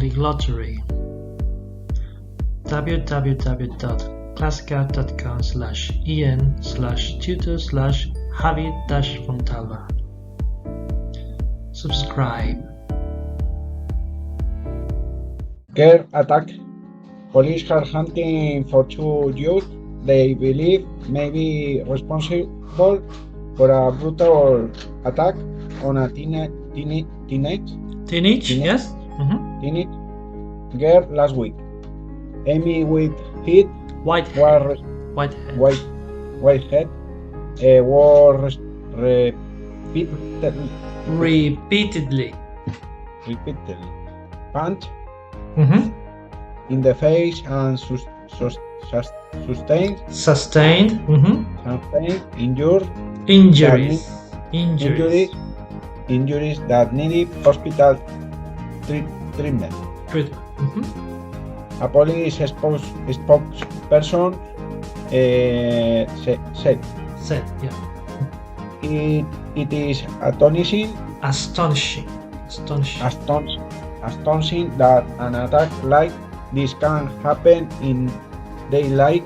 polyglottery. www.classica.com/en/tutor/Javi-Fontalva. Subscribe. Girl attack. Police are hunting for two youths they believe may be responsible for a brutal attack on a teenage Yes? teenage girl last week. Amy Whitehead Whitehead. Whitehead was repeatedly punched in the face and sustained injuries that needed hospital treatment. A police spokesperson said, yeah. It is astonishing that an attack like this can happen in daylight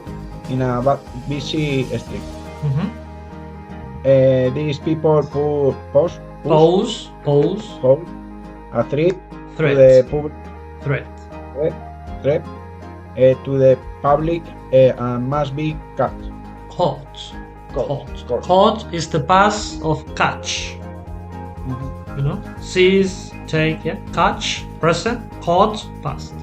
in a busy street. These people pose a threat to the public. To the public and must be caught. Caught is the past of catch. You know, seize, take, yeah. Catch, present, caught, past.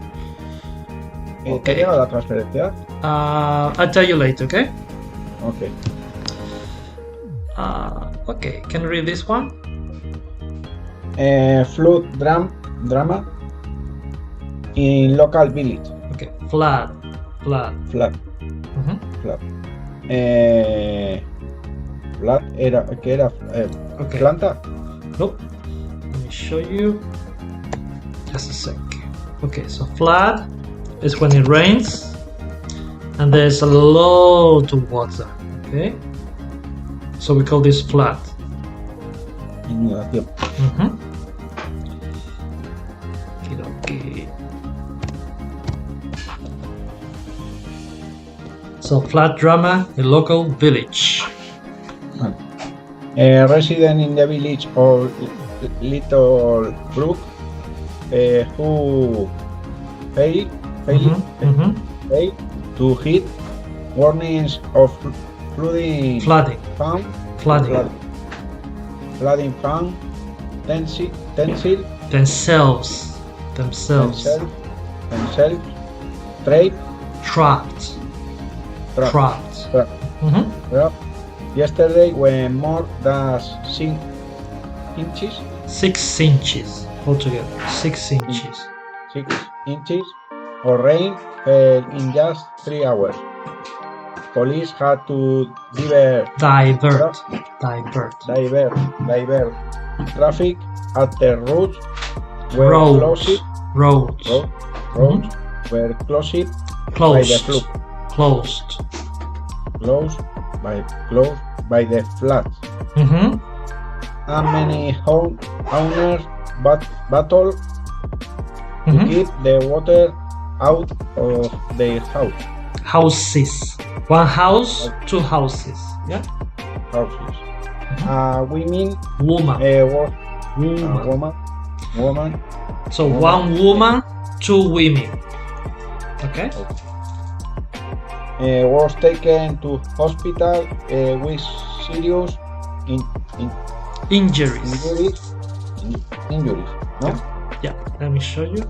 ¿Te llega la transferencia? I'll tell you later, okay? Okay. Okay, can you read this one? Flood drama in local village. Okay, flood. Flood era que era okay. Planta. Nope. Let me show you. Just a sec. Okay, so flood is when it rains and there's a lot of water. Okay, so we call this flood. Inundación. Okay. So flood drama in local village. A resident in the village of Little Brook who failed to heed warnings of flooding found themselves trapped. Yesterday when more than 6 inches. 6 inches altogether. 6 inches. 6 inches of rain fell in just 3 hours. Police had to divert traffic at the roads were closed by the floods. And many owners battle to keep the water out of their houses. One house, two houses. Yeah. Houses. Woman. So one woman, two women. Okay. Was taken to hospital with serious injuries. No? Yeah. Let me show you.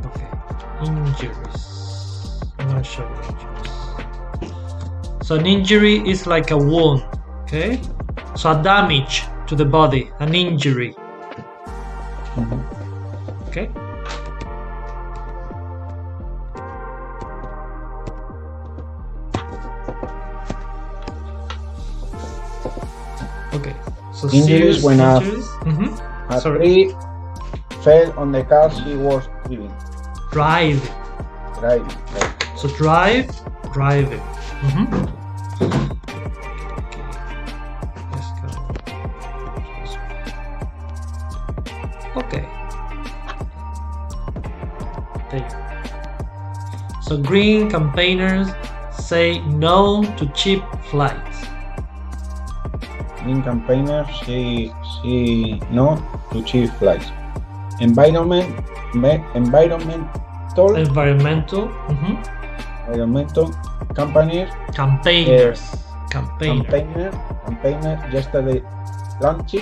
Okay. Injuries. I'm gonna show you injuries. So an injury is like a wound. Okay. So a damage to the body, an injury. Okay. So injuries when a tree fell on the car she was driving. So driving. So green campaigners say no to cheap flights. Green campaigners say no to cheap flights. Environmental Environmental companies campaigners. campaigner yesterday launched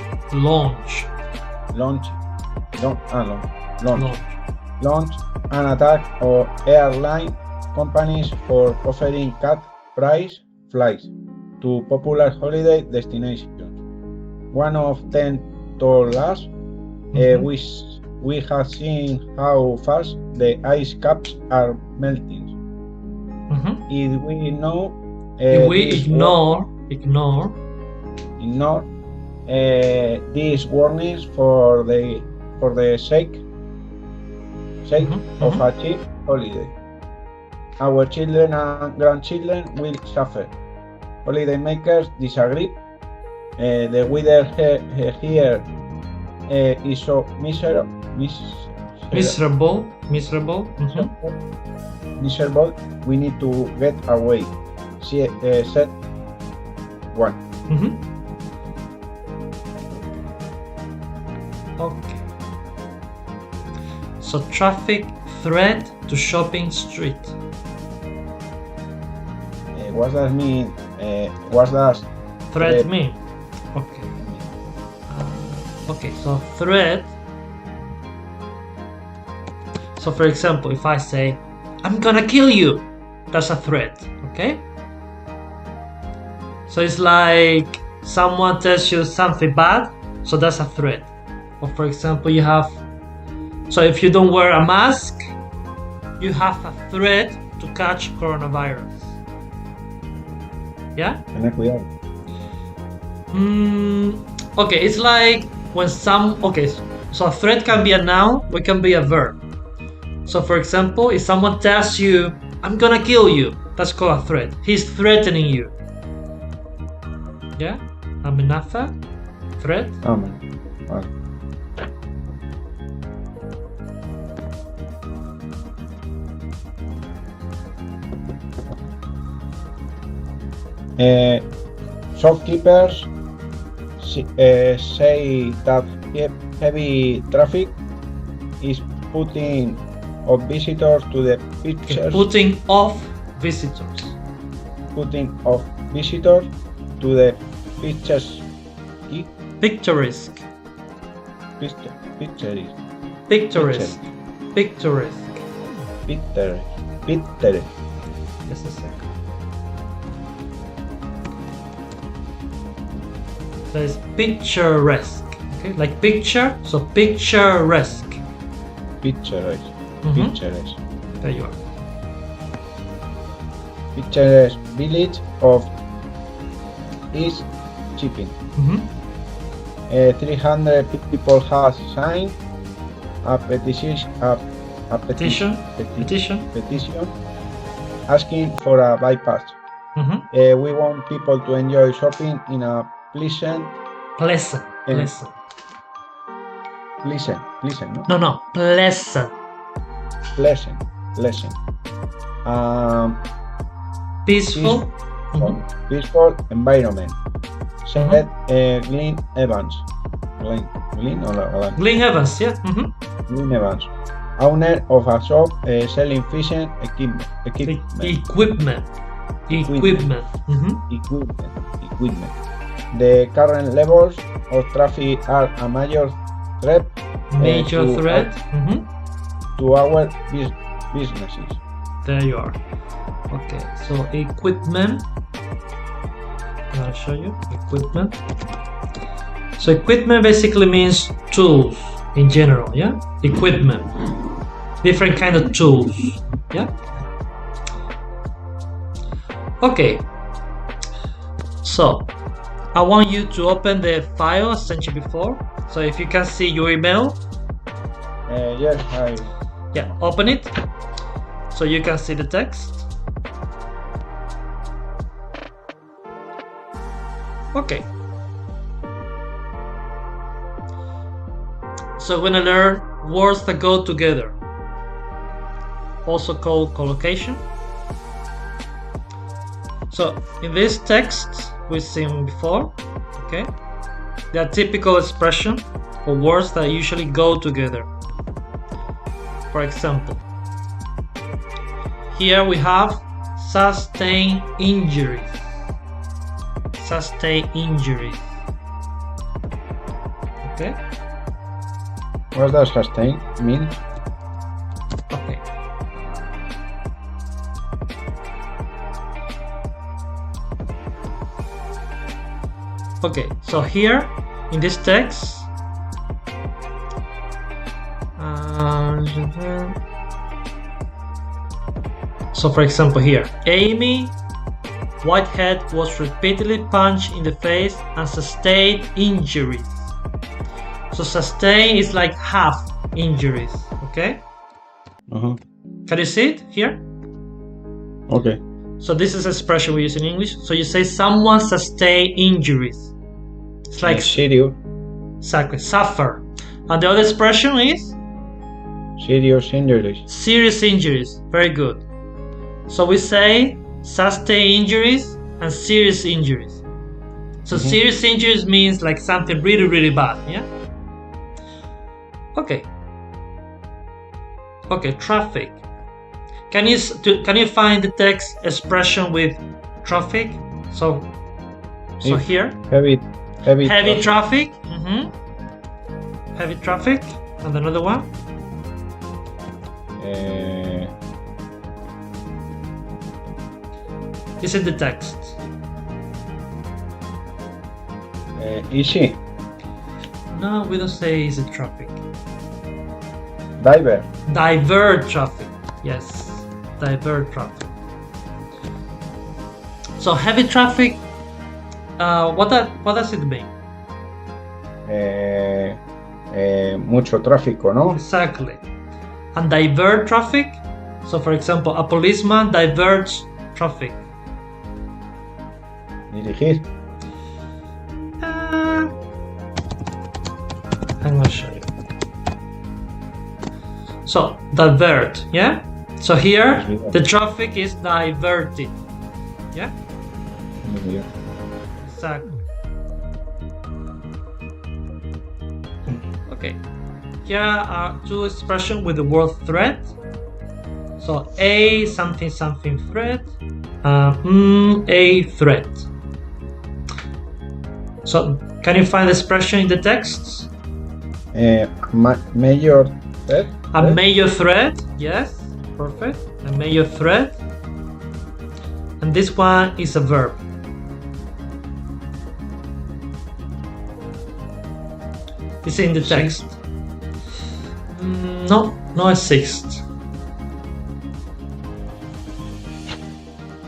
an attack on airline companies for offering cut price flights to popular holiday destinations. One of them told us, we have seen how fast the ice caps are melting. If we know if we ignore these warnings for the sake of a cheap holiday, our children and grandchildren will suffer. Holidaymakers disagree. The weather here is so miserable. We need to get away, said one. Okay. So traffic threat to shopping street. What does mean? What does threat mean? Okay. Okay. So threat. So for example, if I say, "I'm gonna kill you," that's a threat. Okay. So it's like someone tells you something bad, so that's a threat. Or for example, you have. So if you don't wear a mask, you have a threat to catch coronavirus. Yeah? Okay, it's like when so a threat can be a noun, or it can be a verb. So for example, if someone tells you, "I'm gonna kill you," that's called a threat. He's threatening you. Yeah? Amenaza? Threat? Shopkeepers say that heavy traffic is putting off visitors to the pictures. Putting off visitors to the pictures. Picturesque. Just a second. So it's picturesque. Okay, like picture, so picturesque. Picturesque. There you are. Picturesque village of East Shipping. 300 people have signed a petition asking for a bypass. We want people to enjoy shopping in a pleasant. Pleasant. No, pleasant. Peaceful. Peaceful environment. Said Glenn Evans. Glenn Evans, yeah. Glenn Evans, owner of a shop selling fishing equipment. The current levels of traffic are a major threat. To our businesses. There you are. Okay, so equipment. I'll show you equipment. So equipment basically means tools in general, yeah? Equipment. Different kind of tools, yeah? Okay. So I want you to open the file I sent you before. So if you can see your email. Yes, yeah, open it so you can see the text. Okay. So we're gonna learn words that go together. also called collocation. So in this text we've seen before, okay, they are typical expressions or words that usually go together. For example, here we have sustain injuries. Sustain injuries. Okay. What does sustain mean? Okay. Okay, so here in this text, so for example here, Amy Whitehead was repeatedly punched in the face and sustained injuries. So sustain is like half injuries, okay? Can you see it here? Okay. So this is an expression we use in English. So you say someone sustained injuries. It's like serious. Exactly, suffer. And the other expression is? Serious injuries. Serious injuries. Very good. So we say sustain injuries and serious injuries. So serious injuries means like something really, really bad, yeah? Okay. Okay, traffic. Can you find the text expression with traffic? So here. Heavy traffic. Heavy traffic. And another one. This is the text. Easy. No, we don't say easy traffic. Divert traffic. Yes, divert traffic. So heavy traffic. What does it mean? Mucho tráfico, ¿no? Exactly. And divert traffic. So for example, a policeman diverts traffic. Dirigir. I'm gonna show you. So divert, yeah. So here the traffic is diverted, yeah. Exactly. Okay. Here are two expressions with the word threat. So a something something threat. A threat. So can you find the expression in the text? Major threat. A major threat. Yes, perfect. A major threat. And this one is a verb. It's in the text. No exist.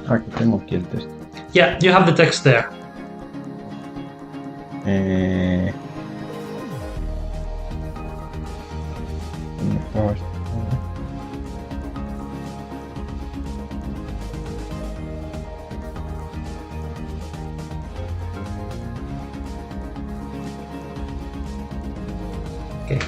Aquí tengo aquí el texto. Yeah, you have the text there. Okay.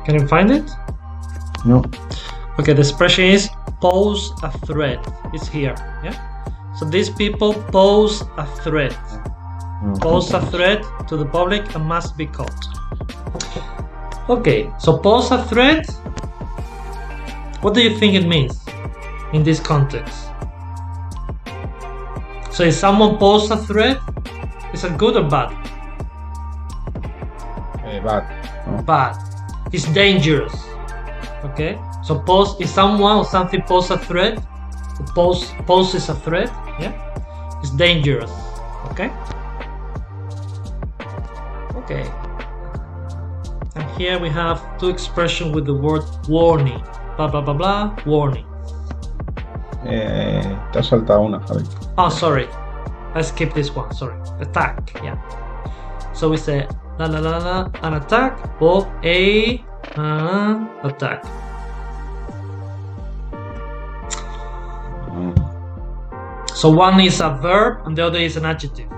Can you find it? No. Okay, the expression is pose a threat. It's here, yeah? So these people pose a threat. Pose a threat to the public and must be caught. Okay, so pose a threat. What do you think it means in this context? So if someone poses a threat, is it good or bad? Bad. No. Bad. It's dangerous. Okay? So if someone or something poses a threat, poses a threat, yeah? It's dangerous. Okay? Okay. And here we have two expressions with the word warning. Blah blah blah blah. Warning. Te has saltado una, Javi. Oh, sorry. Let's skip this one. Sorry. Attack. Yeah. So we say la la la la an attack or a attack. So one is a verb and the other is an adjective.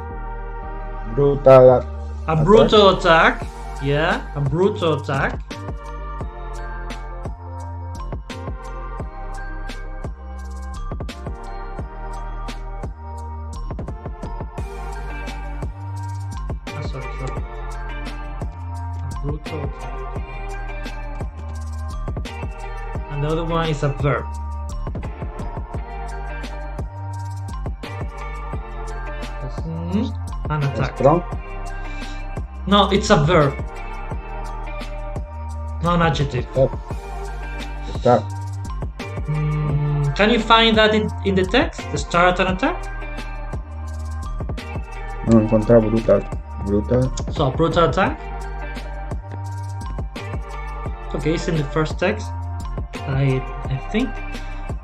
Brutal. A brutal attack. Yeah, a brutal attack. Sorry. A brutal attack. And the other one is a verb. An attack. Strong. No, it's a verb. Not an adjective. Start. Can you find that in the text? The start an attack? No encontrar brutal. Brutal. So, brutal attack. Okay, it's in the first text. I think.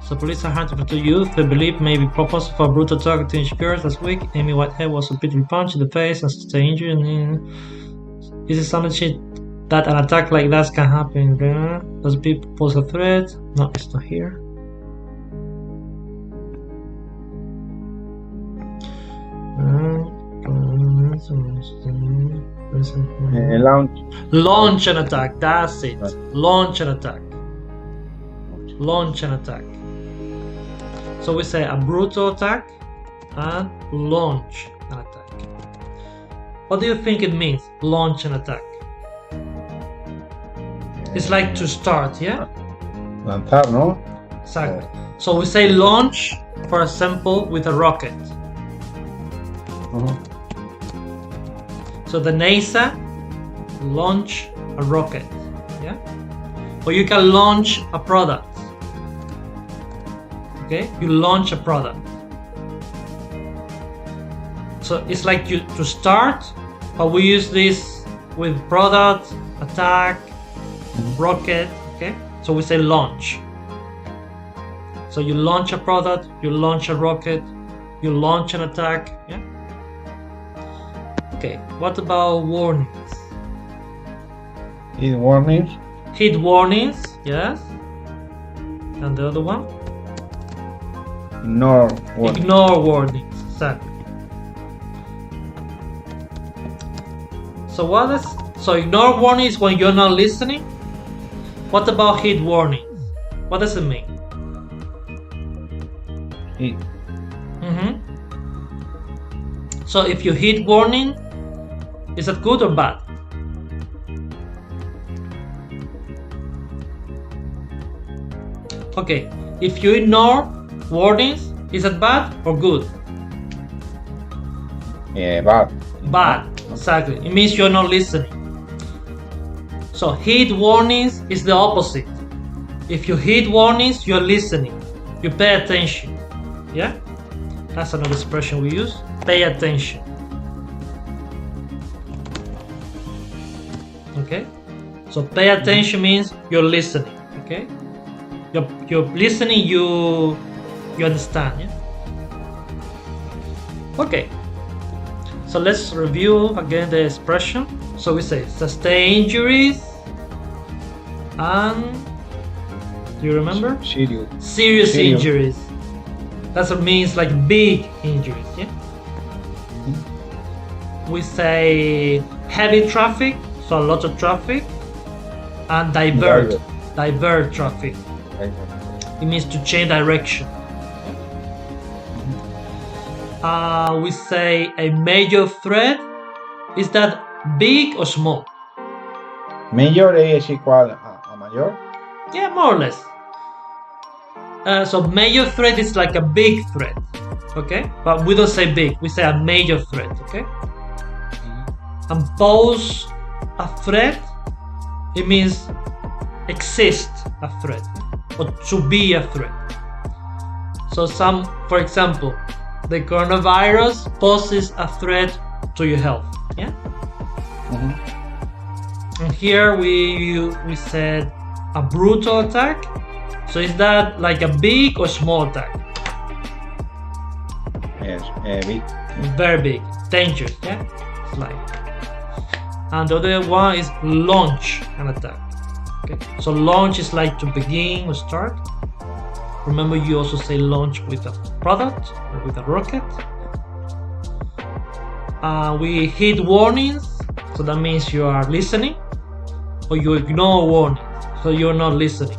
So, police are hunting for two youth they believe may be proposed for a brutal attack at teenage girls last week. Amy Whitehead was repeatedly punched in the face and sustained injury. Is it something that an attack like that can happen? Does people pose a threat? No, it's not here. Launch an attack. That's it. Launch an attack. Launch an attack. So we say a brutal attack and launch an attack. What do you think it means? Launch an attack. It's like to start, yeah? Lanzar, ¿no? Exactly. So we say launch, for example, with a rocket. So the NASA launch a rocket, yeah? Or you can launch a product. Okay, you launch a product. So it's like you to start, but we use this with product, attack, rocket. Okay, so we say launch. So you launch a product, you launch a rocket, you launch an attack. Yeah. Okay, what about warnings? Hit warnings. Hit warnings, yes. And the other one? Ignore warnings. Ignore warnings, exactly. So ignore warnings when you're not listening. What about hit warnings? What does it mean? Hit. So if you hit warning, is that good or bad? Okay, if you ignore warnings, is that bad or good? Yeah, bad. Bad, exactly. It means you're not listening. So heed warnings is the opposite. If you heed warnings, you're listening. You pay attention. Yeah? That's another expression we use. Pay attention. Okay? So pay attention means you're listening. Okay? You're listening, you understand, yeah? Okay. So let's review again the expression. So we say sustain injuries and, do you remember? Serious injuries. That's what it means, like big injuries, yeah? We say heavy traffic, so a lot of traffic, and divert traffic. It means to change direction. We say a major threat. Is that big or small? Major es igual a mayor. Yeah, more or less. So major threat is like a big threat, okay? But we don't say big, we say a major threat, okay? And pose a threat, it means exist a threat or to be a threat. So for example, the coronavirus poses a threat to your health, yeah? And here we said a brutal attack. So is that like a big or small attack? Yes, big. Very big, dangerous, yeah? It's like. And the other one is launch an attack. Okay, so launch is like to begin or start. Remember, you also say launch with a product or with a rocket. We hit warnings, so that means you are listening, or you ignore warnings, so you're not listening.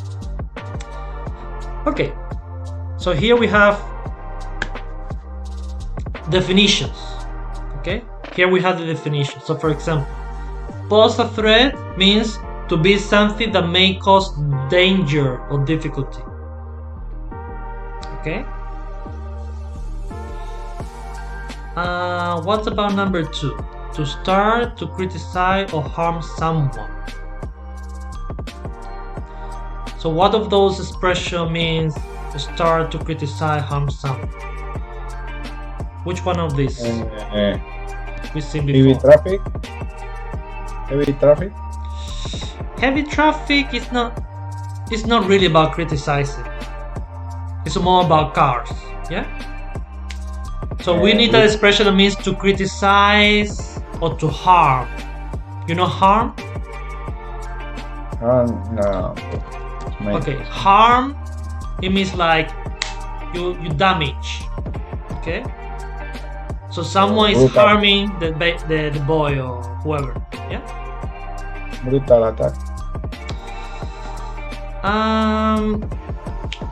Okay, so here we have definitions. Okay, here we have the definition. So for example, pose a threat means to be something that may cause danger or difficulty. Okay. What about number 2? To start to criticize or harm someone. So what of those expressions means start to criticize, harm someone? Which one of these? We seen before. Heavy traffic. Heavy traffic is not really about criticizing. It's more about cars. Yeah. So we need that expression that means to criticize or to harm. You know harm? No. Okay, harm, it means like you damage. Okay? So someone is harming the boy or whoever. Yeah? Brutal attack.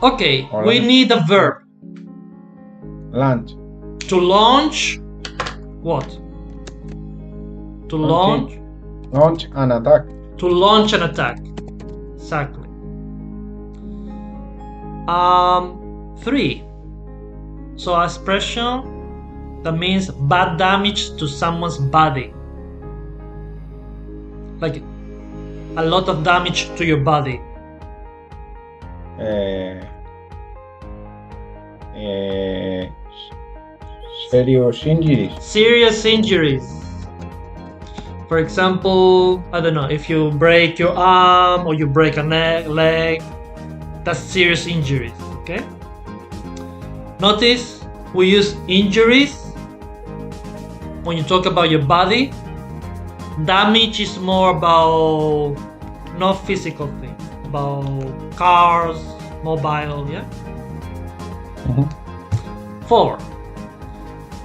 Okay, we need a verb. Launch. To launch what? To launch? Launch an attack. To launch an attack. Exactly. 3. So expression that means bad damage to someone's body. Like a lot of damage to your body. Serious injuries. Serious injuries. For example, I don't know, if you break your arm or you break a leg, that's serious injuries, okay? Notice we use injuries when you talk about your body. Damage is more about not physical thing, about cars, mobile, yeah? 4.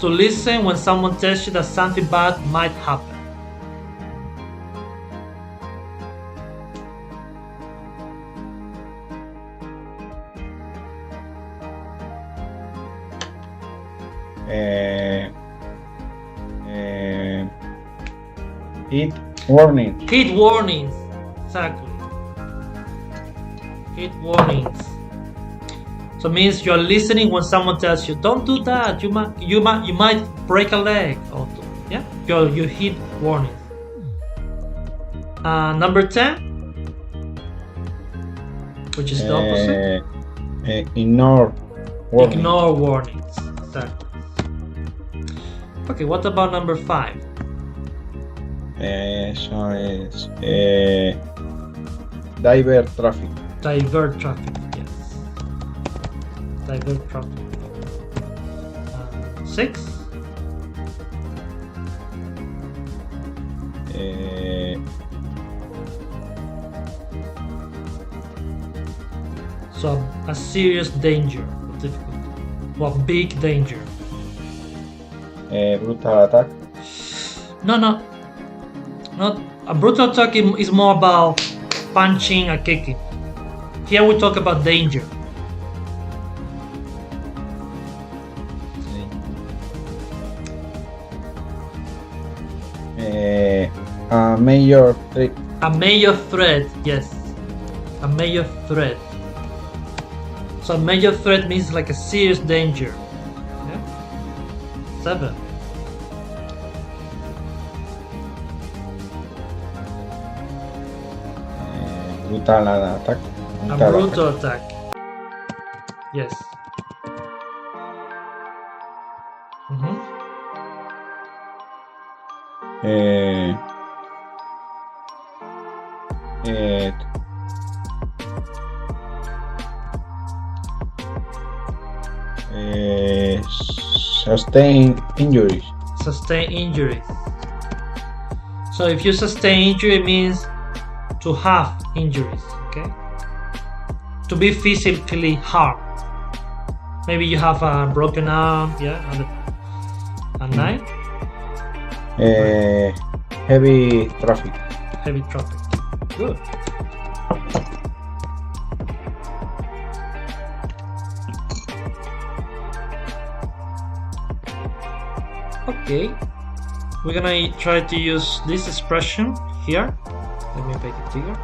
To listen when someone tells you that something bad might happen. Heat warnings. Heat warnings, exactly. Heat warnings. So it means you're listening when someone tells you, "Don't do that. You might break a leg." Or yeah, you heat warnings. Number 10, which is the opposite. Ignore warnings. Ignore warnings. Exactly. Okay, what about number 5? So it's divert traffic. Divert traffic, yes. Divert traffic. 6. So a serious danger, difficult, or big danger. Brutal attack. No, not a brutal attack is more about punching and kicking. Here we talk about danger. A major threat. A major threat, yes. A major threat. So a major threat means like a serious danger. Yeah? 7. Brutal attack. A brutal attack. Yes. Sustain injuries. Sustain injuries. So if you sustain injury, it means to have injuries, okay? To be physically harmed. Maybe you have a broken arm, yeah, and nine. Heavy traffic. Heavy traffic. Good. Okay, we're gonna try to use this expression here. Let me make it bigger.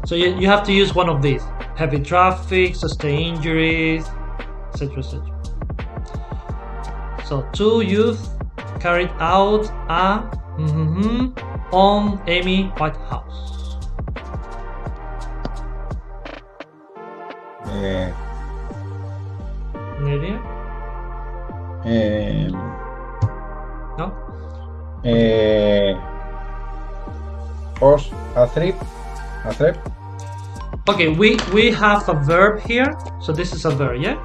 So you have to use one of these: heavy traffic, sustain injuries, etc., etc. So 2 youth carried out a on Amy Whitehouse. Any idea? No? Was a threat. Okay, we have a verb here, so this is a verb, yeah?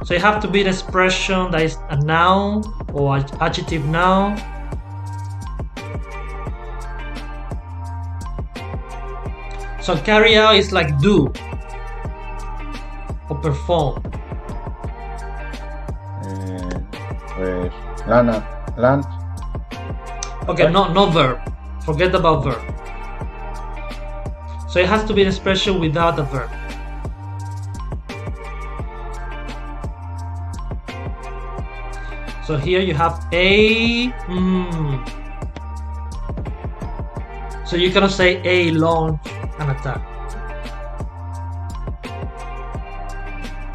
So you have to be an expression that is a noun or adjective noun. So carry out is like do or perform. Land. Okay, no verb. Forget about verb. So it has to be an expression without a verb. So here you have a. So you cannot say a launch an attack.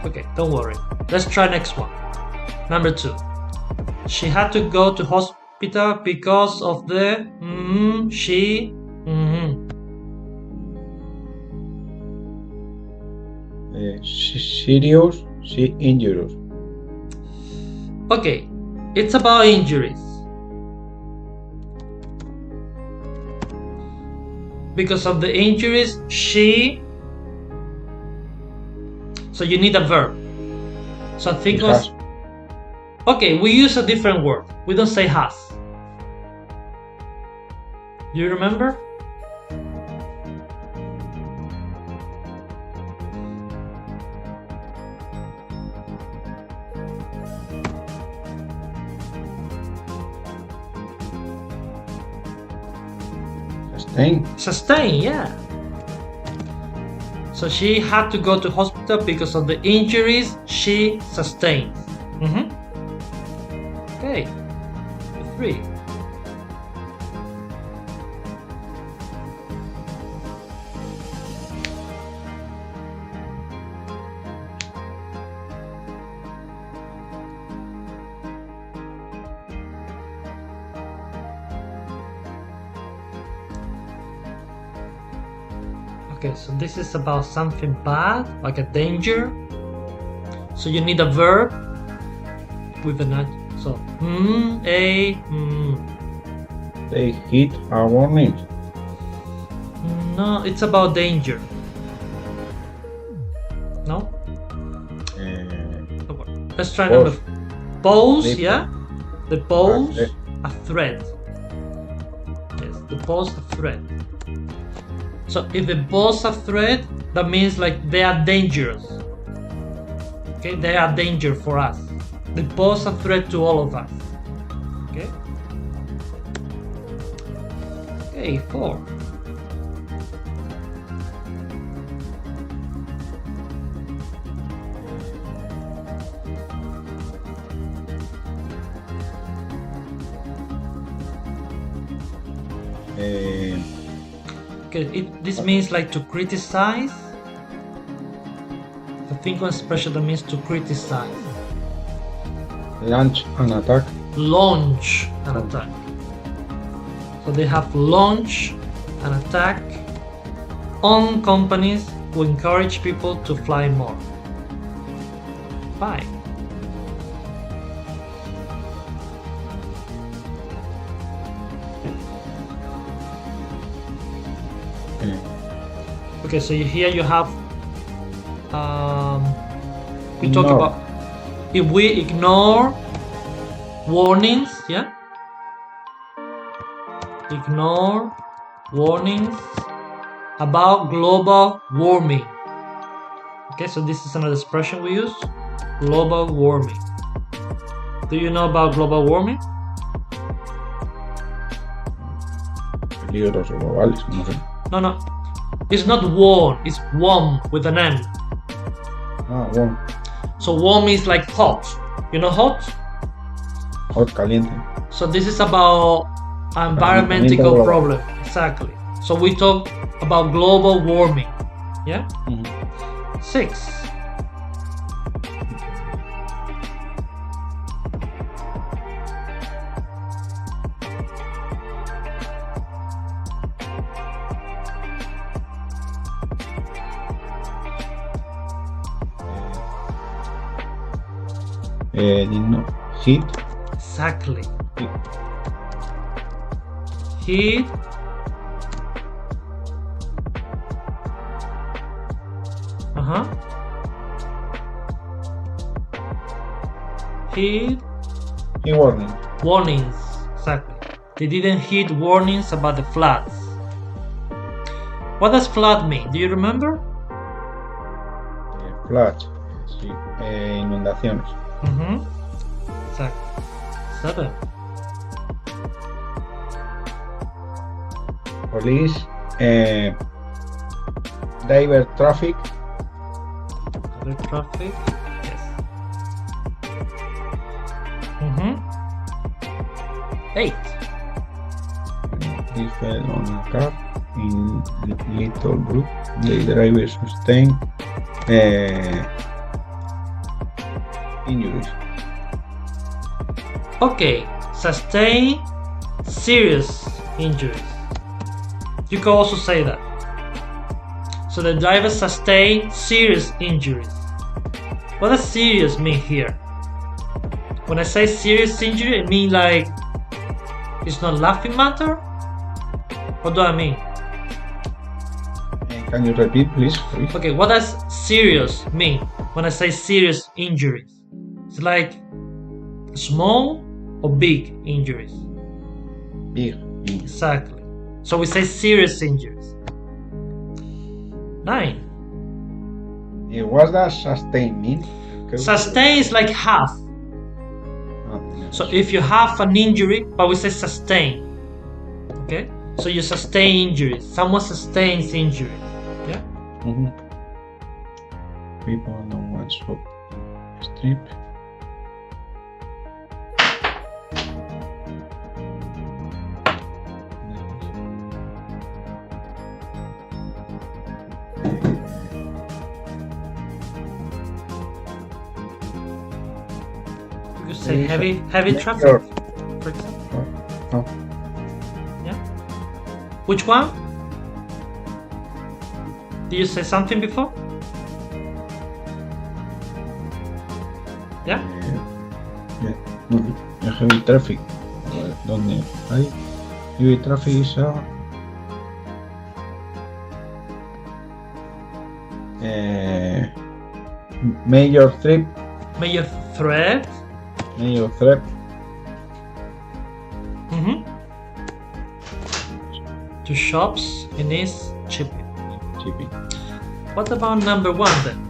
Okay, don't worry. Let's try next one. Number 2. She had to go to hospital because of the serious injuries. Okay, it's about injuries. Because of the injuries, she. So you need a verb. So think of. Okay, we use a different word. We don't say has. Do you remember? Sustain, yeah. So she had to go to hospital because of the injuries she sustained. Okay, 3. Okay, so this is about something bad, like a danger. So you need a verb with an adjective. So, They hit a warning. No, it's about danger. No? Let's try number. Pose, yeah? The pose, a threat. Yes, the pose, a threat. So if they pose a threat, that means like they are dangerous. Okay, they are danger for us. They pose a threat to all of us. Okay. Okay, 4. Okay, this means like to criticize. The think of expression that means to criticize. Launch an attack. Launch an attack. So they have launched an attack on companies who encourage people to fly more. 5. Okay, so here you have we talk Ignore. about if we ignore warnings, yeah, ignore warnings about global warming. Okay, so this is another expression we use, global warming. Do you know about global warming? Peligros globales, no sé. No, it's not warm, it's warm with an M. Ah, warm. So warm is like hot, you know hot? Hot, caliente. So this is about environmental problem, exactly. So we talk about global warming, yeah? 6. Heat. Exactly. Heat. Heat warning. warnings. Exactly. They didn't heed warnings about the floods. What does flood mean? Do you remember? Floods. Sí. Inundaciones. Exactly. 7. Police. Divert traffic. Traffic. Yes. 8. He fell on a car in Little Brook. The driver sustained injuries. Okay, sustain serious injuries. You can also say that. So the driver sustained serious injuries. What does serious mean here? When I say serious injury, I mean like it's not laughing matter? What do I mean? Can you repeat, please? Okay, what does serious mean when I say serious injuries? It's like small or big injuries? Big. Exactly. So we say serious injuries. 9. What does sustain mean? Sustain is like half. So if you have an injury, but we say sustain. Okay? So you sustain injuries. Someone sustains injuries. Yeah? People on one shop strip. You could say heavy traffic, for example. Yeah? Which one? Did you say something before? Yeah? Heavy traffic. ¿Dónde hay heavy traffic? Is major threat. Major threat. Major threat. To shops in East shipping. Shipping. What about number 1 then?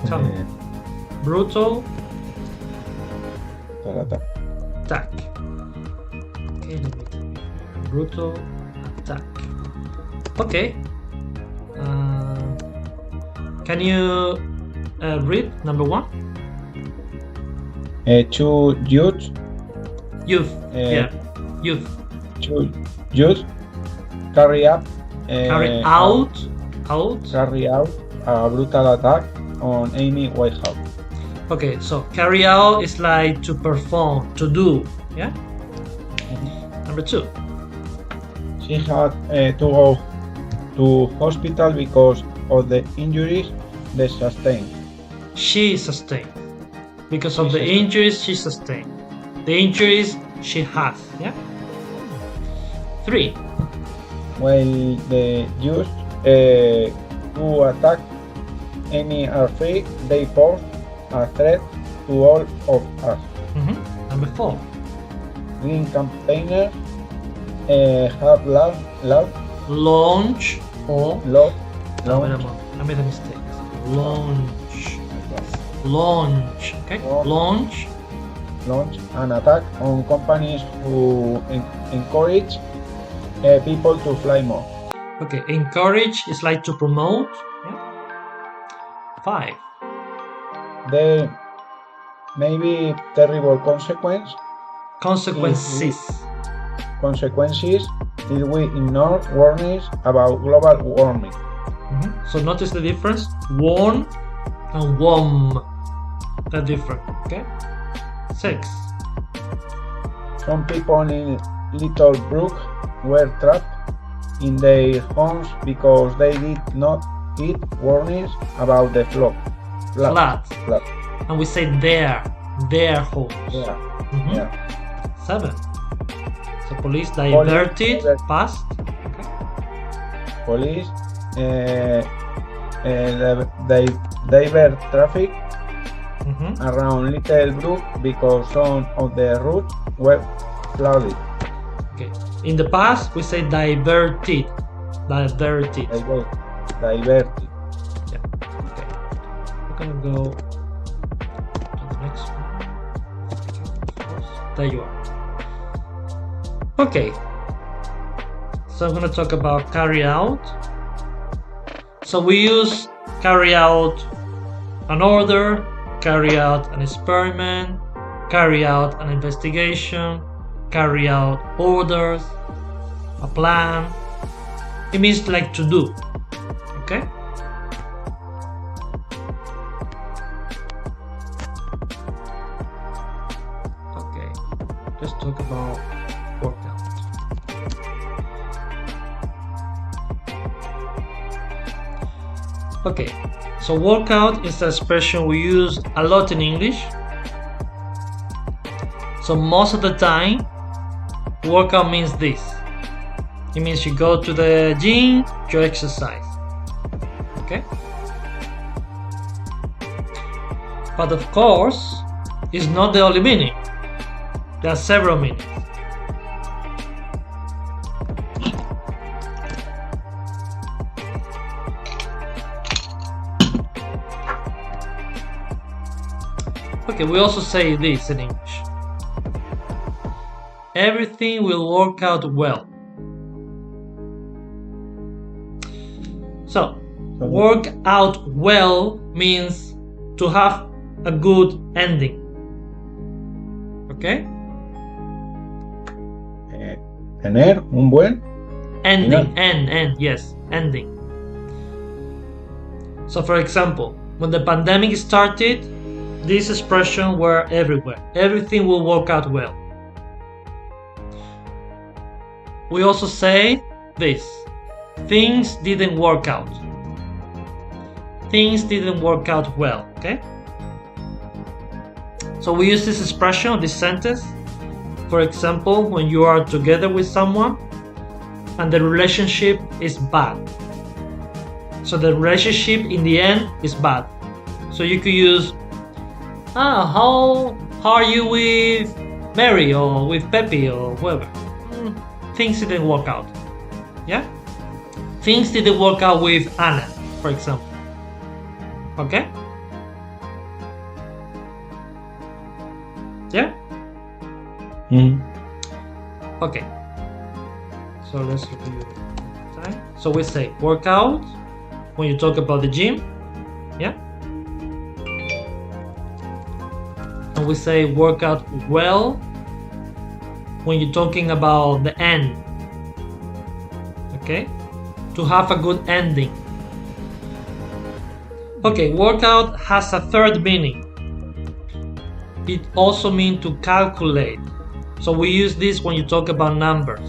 Tell me. Brutal attack. Okay, let me tell you. Brutal attack. Okay. Can you read number 1? Two youth. Youth. Youth. Two youth carry out a brutal attack on Amy Whitehouse. Okay, so carry out is like to perform, to do. Yeah. Number 2. She had to go to hospital because of the injuries they sustained. She sustained because of the injuries she sustained. The injuries she has. Yeah. 3. While the Jews who attack enemy are free, they pose a threat to all of us. Number 4. Green campaigners have Launch or I made a mistake. Launch. Okay. Launch an attack on companies who encourage people to fly more. Okay. Encourage is like to promote. Yeah. 5. There may be terrible consequences if we ignore warnings about global warming. So notice the difference. Warn and warm. They're different. Okay. 6. Some people in Little Brook were trapped in their homes because they did not heed warnings about the flood. And we say their homes. Yeah. 7. So police diverted past. Okay. Police divert traffic around Little Brook because some of the routes were flooded. Okay. In the past, we say diverted. Diverted. Yeah. Okay. We're gonna go to the next one. There you are. Okay. So I'm gonna talk about carry out. So we use carry out an order, carry out an experiment, carry out an investigation, carry out orders, a plan. It means like to do. Okay? Okay. Let's talk about workout. Okay, so workout is an expression we use a lot in English. So most of the time, workout means this. It means you go to the gym, you exercise. Okay? But of course, it's not the only meaning. There are several meanings. Okay, we also say this in English. Everything will work out well. So, work out well means to have a good ending. Okay? Tener un buen ending. Yes, ending. So, for example, when the pandemic started, these expressions were everywhere. Everything will work out well. We also say this. Things didn't work out. Things didn't work out well. Okay? So we use this expression, this sentence. For example, when you are together with someone and the relationship is bad. So the relationship in the end is bad. So you could use, how are you with Mary or with Pepe or whoever? Things didn't work out. Yeah? Things didn't work out with Anna, for example. Okay? Yeah? Okay. So let's review time. So we say workout when you talk about the gym. Yeah? And we say work out well when you're talking about the end. Okay? To have a good ending. Okay, workout has a third meaning. It also means to calculate. So we use this when you talk about numbers.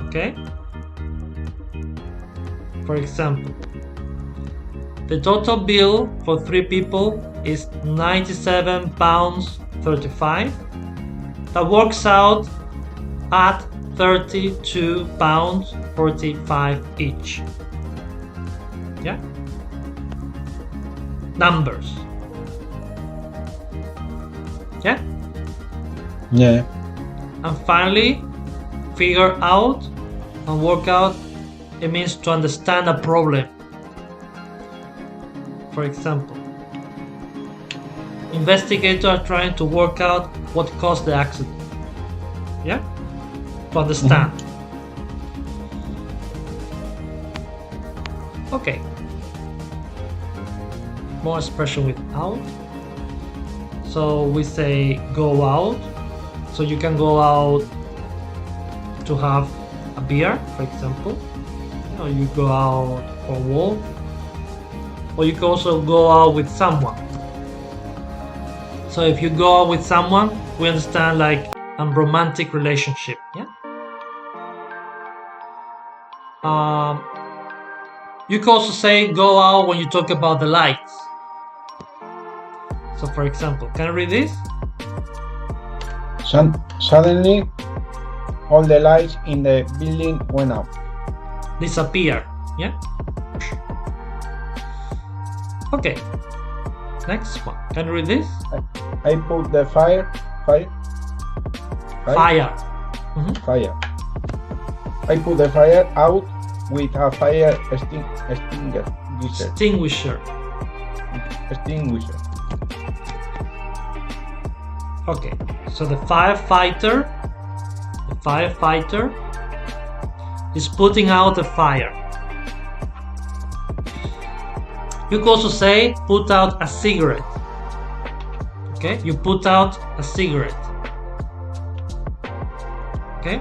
Okay? For example, the total bill for 3 people is £97.35. That works out at 32 pounds 45 each. Yeah? Numbers. Yeah? Yeah. And finally, figure out and work out, it means to understand a problem. For example, investigators are trying to work out what caused the accident. Yeah? To understand. Okay. More expression with out. So we say go out. So you can go out to have a beer, for example. Or you go out for a walk. Or you can also go out with someone. So if you go out with someone, we understand like a romantic relationship. Yeah. You can also say go out when you talk about the lights. So for example, can I read this? Suddenly, all the lights in the building went out. Disappear. Yeah. Okay. Next one. Can you read this? I put the fire. Fire. Fire. I put the fire out with a fire extinguisher. Okay, so the firefighter is putting out a fire. You can also say put out a cigarette. Okay, you put out a cigarette. Okay,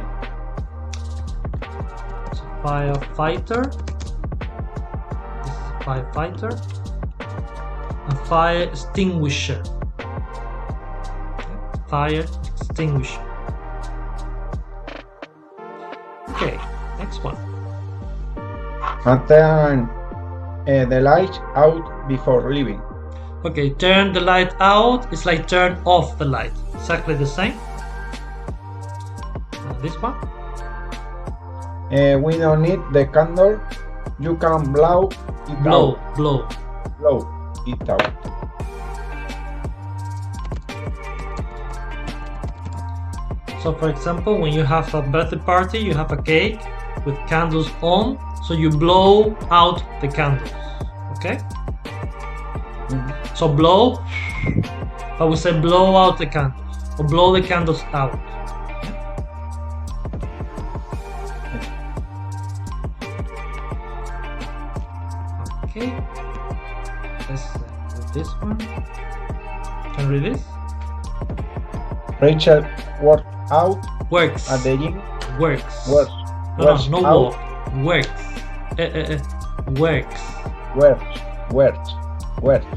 so firefighter. This is a firefighter. A fire extinguisher. Fire extinguisher. Okay, next one. And turn the lights out before leaving. Okay, turn the light out. It's like turn off the light. Exactly the same. This one. We don't need the candle. You can blow it out. Blow it out. So for example, when you have a birthday party, you have a cake with candles on, so you blow out the candles. Okay? So blow, I would say blow out the candles, or blow the candles out. Okay, let's read this one. Can you read this? Rachel worked out Works. at the gym. Works. No walk. Works. Works.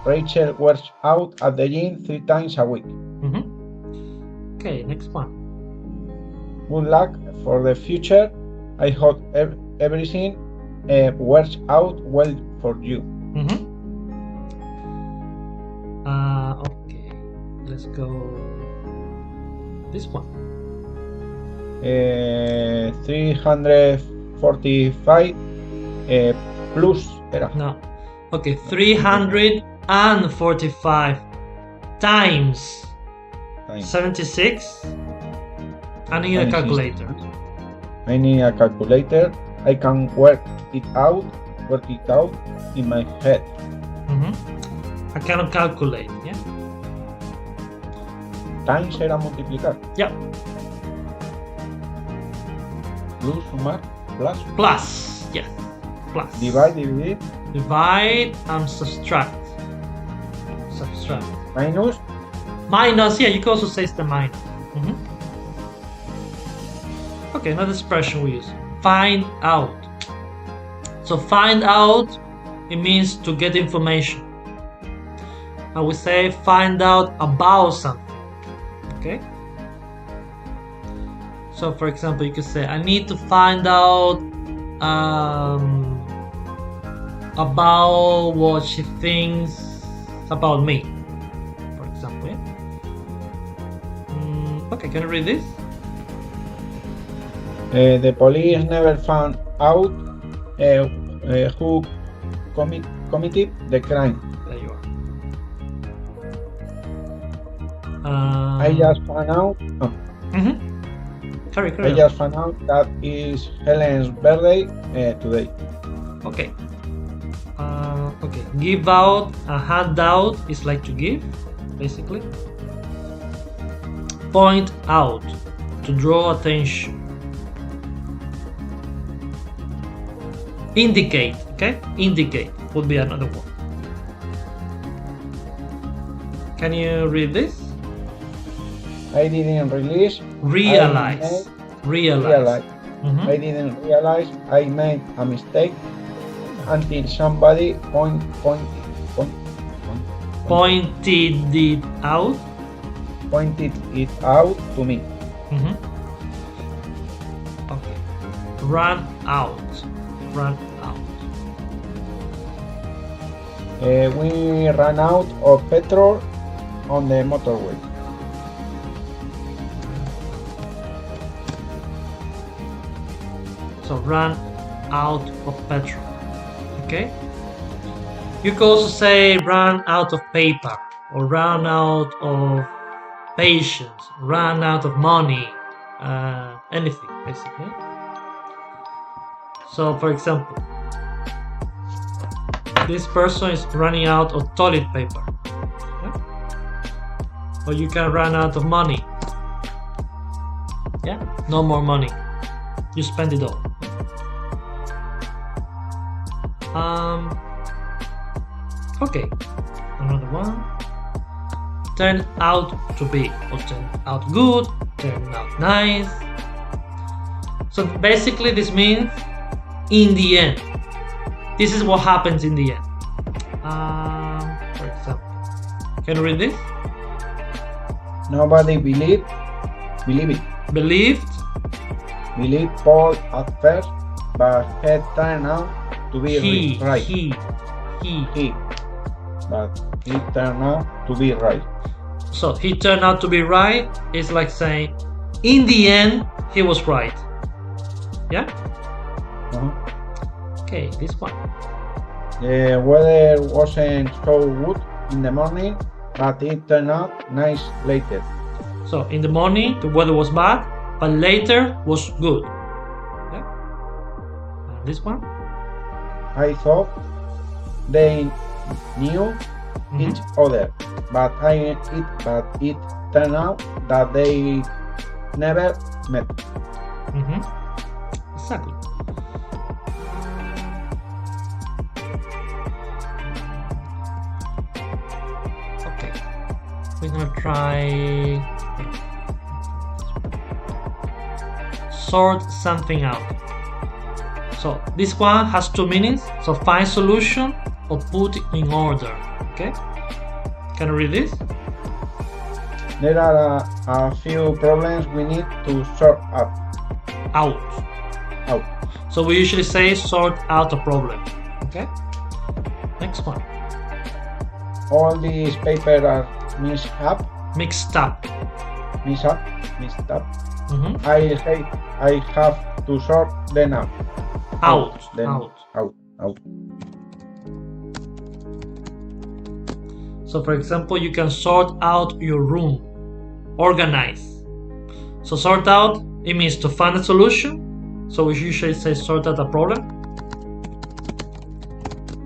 Rachel works out at the gym 3 times a week. Okay, next one. Good luck for the future. I hope everything works out well for you. Okay, let's go. This one. 345 plus era. No. Okay, 345 times 76. I need a calculator. I need a calculator. I can work it out in my head. I cannot calculate, yeah? Times era multiplicar. Yeah. Plus, sumar, Plus, yeah. Plus. Divide, dividir. Divide and subtract. Minus. Minus, yeah, you can also say it's the minus. Okay, another expression we use. Find out. So find out, it means to get information. And we say find out about something. Okay? So for example, you could say I need to find out about what she thinks about me, for example. Yeah? Okay, can you read this? The police never found out who committed the crime. There you are. I just found out. Carry I on. just found out that is Helen's birthday today. Okay. Okay. Give out a handout is like to give, basically. Point out, to draw attention. Indicate, okay? Indicate would be another one. Can you read this? I didn't realize. Realize. I didn't realize I made a mistake until somebody pointed it out to me. Okay. Run out. We ran out of petrol on the motorway. So run out of petrol. Okay. You could also say run out of paper, or run out of patience, run out of money, anything basically. So for example, this person is running out of toilet paper. Yeah? Or you can run out of money. Yeah, no more money. You spend it all. Okay, another one. Turn out to be, or turn out good, turn out nice. So basically this means in the end. This is what happens in the end. For example, can you read this? Nobody believed Paul at first, but he turned out to be right. But he turned out to be right. So he turned out to be right is like saying, in the end, he was right. Yeah? Okay, this one. The weather wasn't so good in the morning, but it turned out nice later. So in the morning, the weather was bad, but later was good. Yeah? And this one? I thought they knew each other, but it turned out that they never met. Exactly. Okay, we're gonna try sort something out. So this one has two meanings. So find solution or put in order. Okay, can you read this? There are a few problems we need to sort out. So we usually say sort out a problem. Okay, next one. All these papers are mixed up. I have to sort them out. Out. So for example, you can sort out your room. Organize. So sort out, it means to find a solution. So we usually say sort out a problem.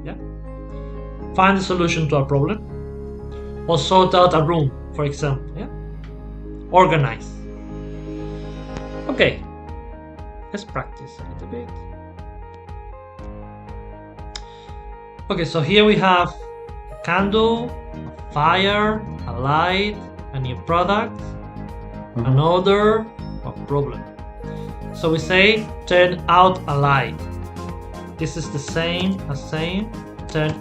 Yeah. Find a solution to a problem. Or sort out a room, for example. Yeah. Organize. Okay. Let's practice a little bit. Okay, so here we have a candle, a fire, a light, a new product, an order, a problem. So we say turn out a light. This is the same as saying turn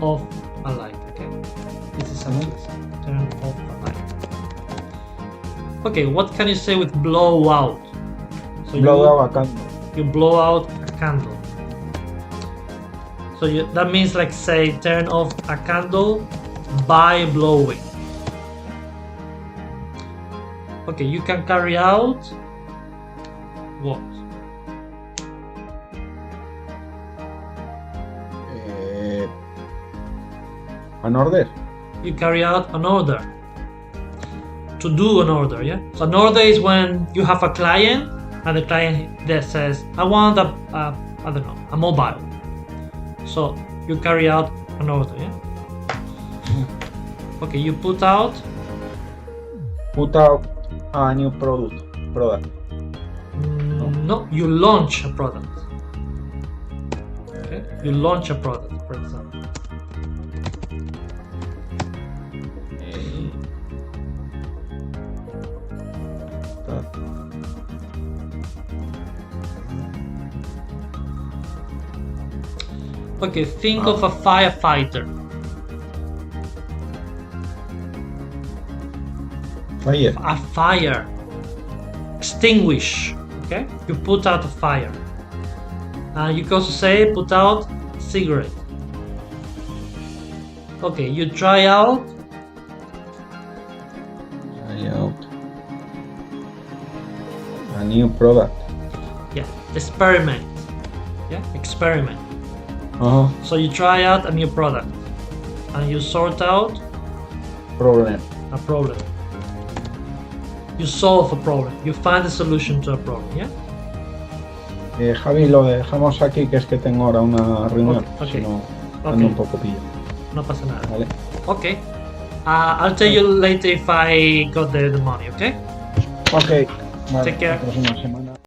off a light. Okay, this is something the same. Turn off a light. Okay, what can you say with blow out? So blow out a candle. You blow out a candle. So that means like say turn off a candle by blowing. Okay, you can carry out what? An order. You carry out an order. To do an order, yeah? So an order is when you have a client and the client that says, I want I don't know, a mobile. So you carry out an order, yeah? Okay, you put out A new product. no, you launch a product. Okay, you launch a product, for example. Okay, think of a firefighter. Fire. A fire. Extinguish. Okay, you put out a fire. You can also say put out cigarette. Okay, you try out A new product. yeah, experiment. Yeah, experiment. Uh-huh. So you try out a new product and you sort out Problem. a problem. You solve a problem. You find a solution to a problem, yeah? Javi, lo dejamos aquí, que es que tengo ahora una reunión. Ok. Si no, Ok. ando un poco pillo. No pasa nada. Vale. Okay. I'll tell you later if I got the money, okay? Ok. Vale, Take care. la próxima semana.